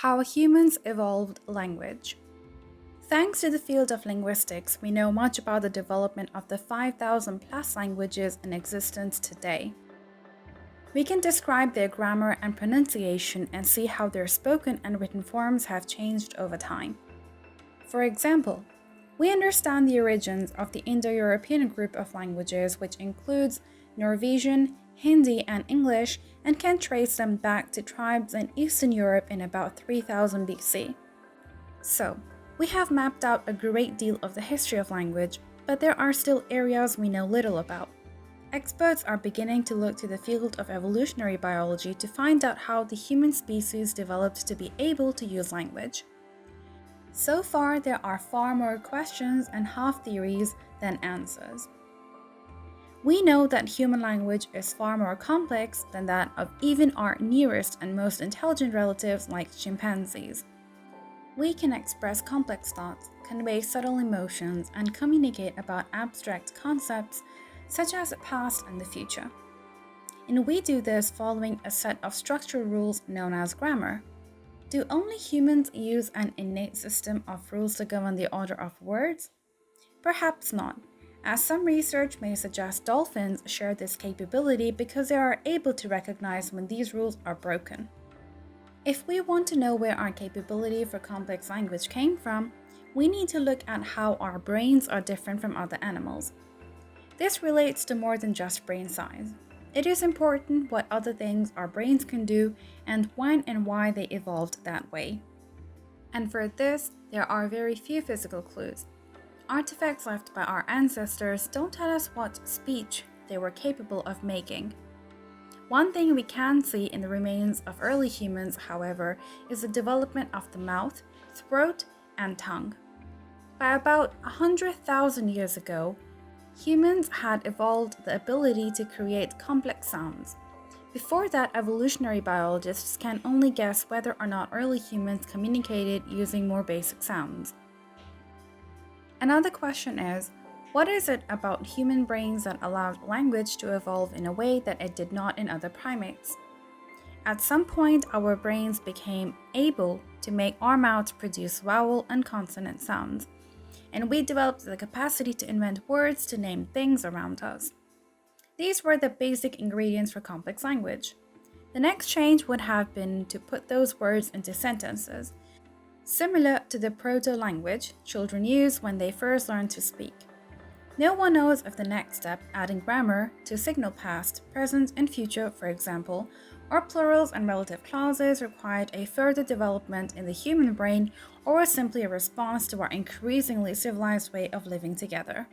How humans evolved language. Thanks to the field of linguistics, we know much about the development of the 5,000 plus languages in existence today. We can describe their grammar and pronunciation and see how their spoken and written forms have changed over time. For example, we understand the origins of the Indo-European group of languages, which includes Norwegian, Hindi, and English, and can trace them back to tribes in Eastern Europe in about 3000 BC. So, we have mapped out a great deal of the history of language, but there are still areas we know little about. Experts are beginning to look to the field of evolutionary biology to find out how the human species developed to be able to use language. So far, there are far more questions and half theories than answers. We know that human language is far more complex than that of even our nearest and most intelligent relatives like chimpanzees. We can express complex thoughts, convey subtle emotions, and communicate about abstract concepts such as the past and the future. And we do this following a set of structural rules known as grammar. Do only humans use an innate system of rules to govern the order of words? Perhaps not, as some research may suggest dolphins share this capability because they are able to recognize when these rules are broken. If we want to know where our capability for complex language came from, we need to look at how our brains are different from other animals. This relates to more than just brain size. It is important what other things our brains can do and when and why they evolved that way. And for this, there are very few physical clues. Artifacts left by our ancestors don't tell us what speech they were capable of making. One thing we can see in the remains of early humans, however, is the development of the mouth, throat, and tongue. By about 100,000 years ago, humans had evolved the ability to create complex sounds. Before that, evolutionary biologists can only guess whether or not early humans communicated using more basic sounds. Another question is, what is it about human brains that allowed language to evolve in a way that it did not in other primates? At some point, our brains became able to make our mouths produce vowel and consonant sounds, and we developed the capacity to invent words to name things around us. These were the basic ingredients for complex language. The next change would have been to put those words into sentences, similar to the proto-language children use when they first learn to speak. No one knows if the next step, adding grammar to signal past, present, and future, for example, or plurals and relative clauses, required a further development in the human brain or was simply a response to our increasingly civilized way of living together.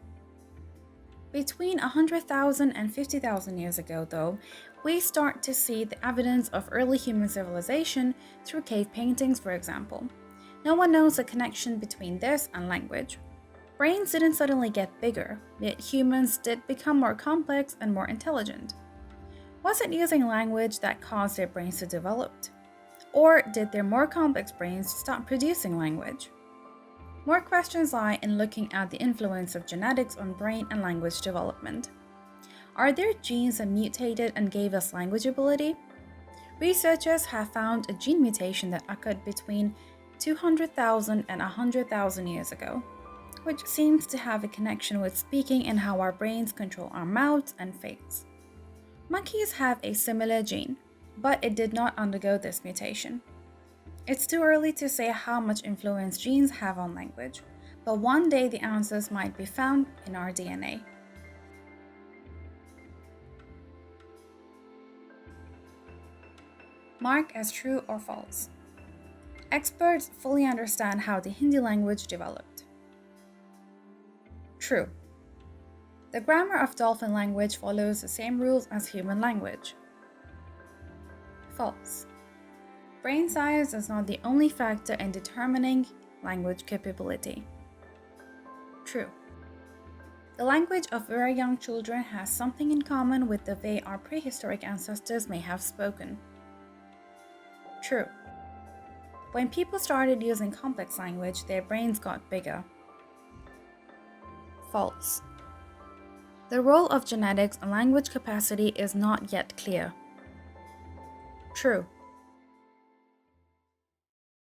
Between 100,000 and 50,000 years ago, though, we start to see the evidence of early human civilization through cave paintings, for example. No one knows the connection between this and language. Brains didn't suddenly get bigger, yet humans did become more complex and more intelligent. Was it using language that caused their brains to develop? Or did their more complex brains stop producing language? More questions lie in looking at the influence of genetics on brain and language development. Are there genes that mutated and gave us language ability? Researchers have found a gene mutation that occurred between 200,000 and 100,000 years ago, which seems to have a connection with speaking and how our brains control our mouths and face. Monkeys have a similar gene, but it did not undergo this mutation. It's too early to say how much influence genes have on language, but one day the answers might be found in our DNA. Mark as true or false. Experts fully understand how the Hindi language developed. True. The grammar of dolphin language follows the same rules as human language. False. Brain size is not the only factor in determining language capability. True. The language of very young children has something in common with the way our prehistoric ancestors may have spoken. True. When people started using complex language, their brains got bigger. False. The role of genetics and language capacity is not yet clear. True.